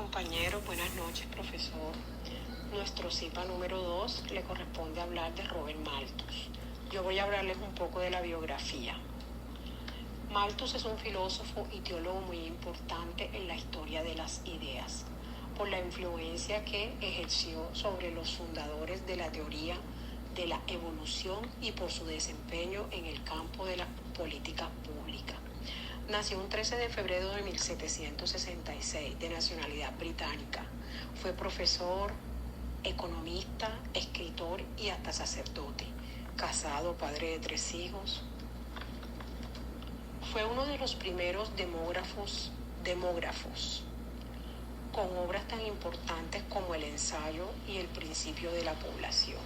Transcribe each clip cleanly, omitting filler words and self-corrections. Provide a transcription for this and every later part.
compañeros, buenas noches, profesor. Nuestro CIPA número 2 le corresponde hablar de Robert Malthus. Yo voy a hablarles un poco de la biografía. Malthus es un filósofo y teólogo muy importante en la historia de las ideas, por la influencia que ejerció sobre los fundadores de la teoría de la evolución y por su desempeño en el campo de la política pública. Nació un 13 de febrero de 1766, de nacionalidad británica. Fue profesor, economista, escritor y hasta sacerdote. Casado, padre de 3 hijos. Fue uno de los primeros demógrafos con obras tan importantes como El ensayo y El principio de la población.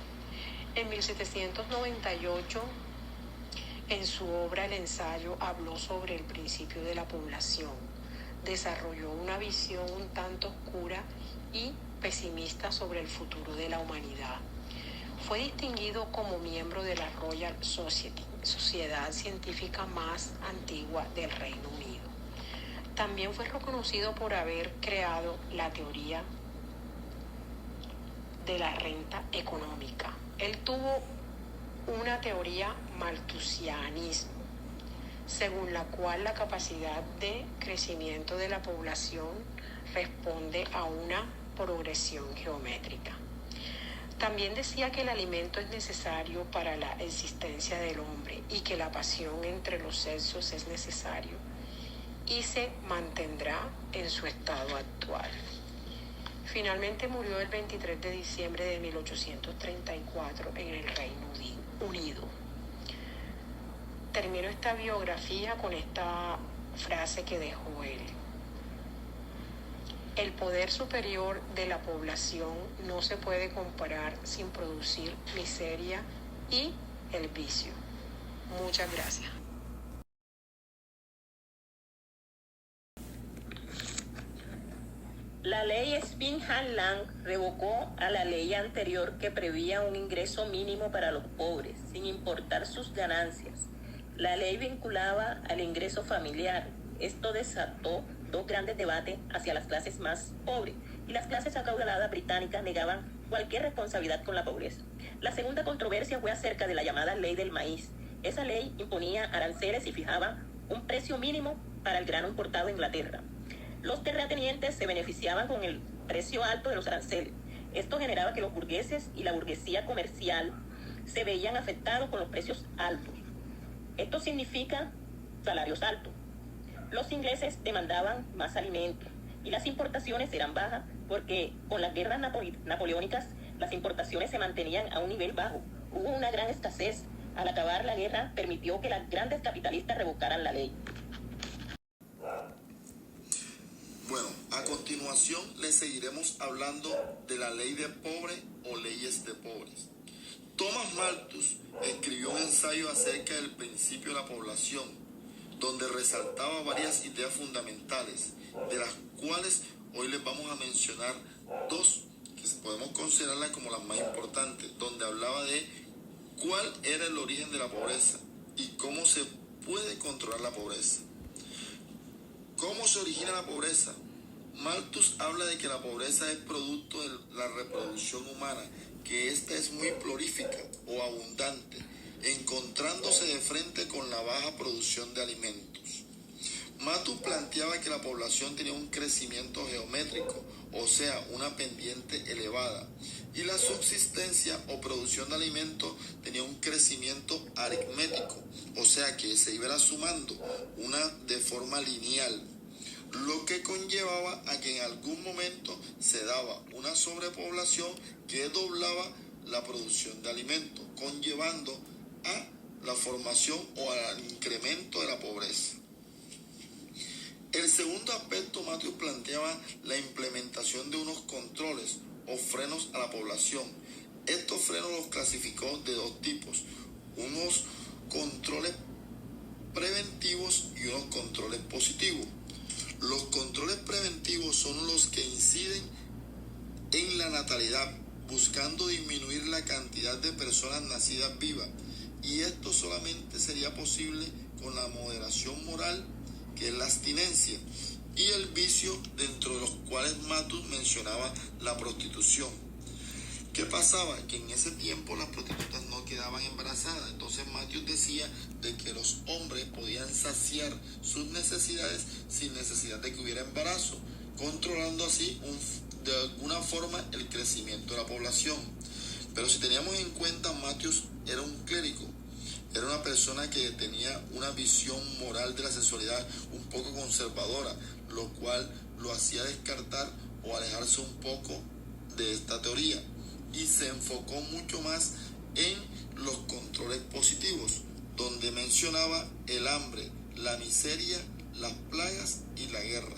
En 1798, en su obra El ensayo, habló sobre el principio de la población. Desarrolló una visión un tanto oscura y pesimista sobre el futuro de la humanidad. Fue distinguido como miembro de la Royal Society, sociedad científica más antigua del Reino Unido. También fue reconocido por haber creado la teoría de la renta económica. Él tuvo una teoría malthusianismo, según la cual la capacidad de crecimiento de la población responde a una progresión geométrica. También decía que el alimento es necesario para la existencia del hombre y que la pasión entre los sexos es necesario y se mantendrá en su estado actual. Finalmente murió el 23 de diciembre de 1834 en el Reino Unido. Termino esta biografía con esta frase que dejó él. El poder superior de la población no se puede comparar sin producir miseria y el vicio. Muchas gracias. La ley Spin-Hanlan revocó a la ley anterior que prevía un ingreso mínimo para los pobres, sin importar sus ganancias. La ley vinculaba al ingreso familiar. Esto desató 2 grandes debates hacia las clases más pobres, y las clases acaudaladas británicas negaban cualquier responsabilidad con la pobreza. La segunda controversia fue acerca de la llamada ley del maíz. Esa ley imponía aranceles y fijaba un precio mínimo para el grano importado a Inglaterra. Los terratenientes se beneficiaban con el precio alto de los aranceles. Esto generaba que los burgueses y la burguesía comercial se veían afectados con los precios altos. Esto significa salarios altos. Los ingleses demandaban más alimentos y las importaciones eran bajas porque con las guerras napoleónicas las importaciones se mantenían a un nivel bajo. Hubo una gran escasez. Al acabar la guerra permitió que las grandes capitalistas revocaran la ley. Bueno, a continuación les seguiremos hablando de la ley de pobre o leyes de pobres. Thomas Malthus escribió un ensayo acerca del principio de la población, donde resaltaba varias ideas fundamentales, de las cuales hoy les vamos a mencionar 2 que podemos considerarlas como las más importantes, donde hablaba de cuál era el origen de la pobreza y cómo se puede controlar la pobreza. ¿Cómo se origina la pobreza? Malthus habla de que la pobreza es producto de la reproducción humana, que ésta es muy prolífica o abundante, encontrándose de frente con la baja producción de alimentos. Malthus planteaba que la población tenía un crecimiento geométrico, o sea, una pendiente elevada, y la subsistencia o producción de alimentos tenía un crecimiento aritmético, o sea, que se iba sumando de forma lineal, lo que conllevaba a que en algún momento se daba una sobrepoblación que doblaba la producción de alimentos, conllevando a la formación o al incremento de la pobreza. El segundo aspecto, Malthus planteaba la implementación de unos controles o frenos a la población. Estos frenos los clasificó de 2 tipos, unos controles preventivos y unos controles positivos. Los controles preventivos son los que inciden en la natalidad, buscando disminuir la cantidad de personas nacidas vivas, y esto solamente sería posible con la moderación moral, que es la abstinencia, y el vicio, dentro de los cuales Mathews mencionaba la prostitución. ¿Qué pasaba? Que en ese tiempo las prostitutas no quedaban embarazadas. Entonces Mathews decía de que los hombres podían saciar sus necesidades sin necesidad de que hubiera embarazo, controlando así de alguna forma el crecimiento de la población. Pero si teníamos en cuenta, Mathews era un clérigo, era una persona que tenía una visión moral de la sexualidad un poco conservadora, lo cual lo hacía descartar o alejarse un poco de esta teoría, y se enfocó mucho más en los controles positivos, donde mencionaba el hambre, la miseria, las plagas y la guerra,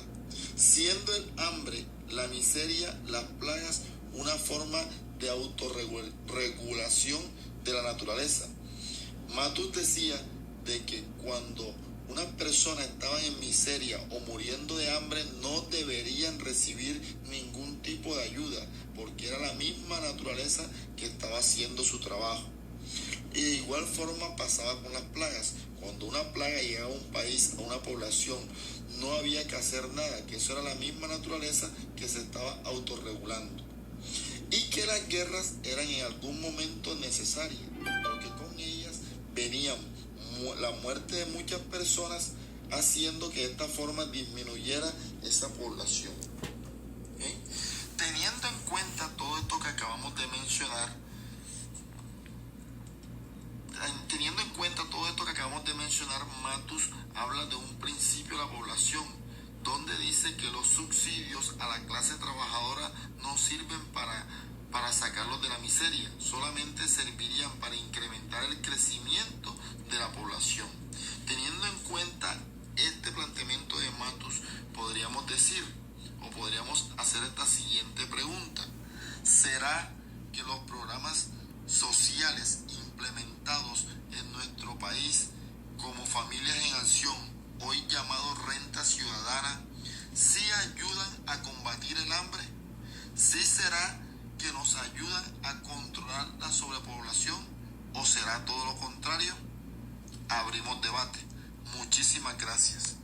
siendo el hambre, la miseria, las plagas una forma de autorregulación de la naturaleza. Mathews decía de que cuando una persona estaba en miseria o muriendo de hambre, no deberían recibir ningún tipo de ayuda, porque era la misma naturaleza que estaba haciendo su trabajo. Y de igual forma pasaba con las plagas. Cuando una plaga llegaba a un país, a una población, no había que hacer nada, que eso era la misma naturaleza que se estaba autorregulando. Y que las guerras eran en algún momento necesarias, porque con ellas venían la muerte de muchas personas, haciendo que de esta forma disminuyera esa población. Teniendo en cuenta todo esto que acabamos de mencionar, Mathews habla de un principio de la población, donde dice que los subsidios a la clase trabajadora no sirven para sacarlos de la miseria, solamente servirían para incrementar el crecimiento de la población. Teniendo en cuenta este planteamiento de Mathews, podríamos decir, o podríamos hacer esta siguiente pregunta: ¿será que los programas sociales implementados en nuestro país como Familias en Acción, hoy llamado Renta Ciudadana, sí ayudan a combatir el hambre? ¿Sí será que nos ayudan a controlar la sobrepoblación, o será todo lo contrario? Abrimos debate. Muchísimas gracias.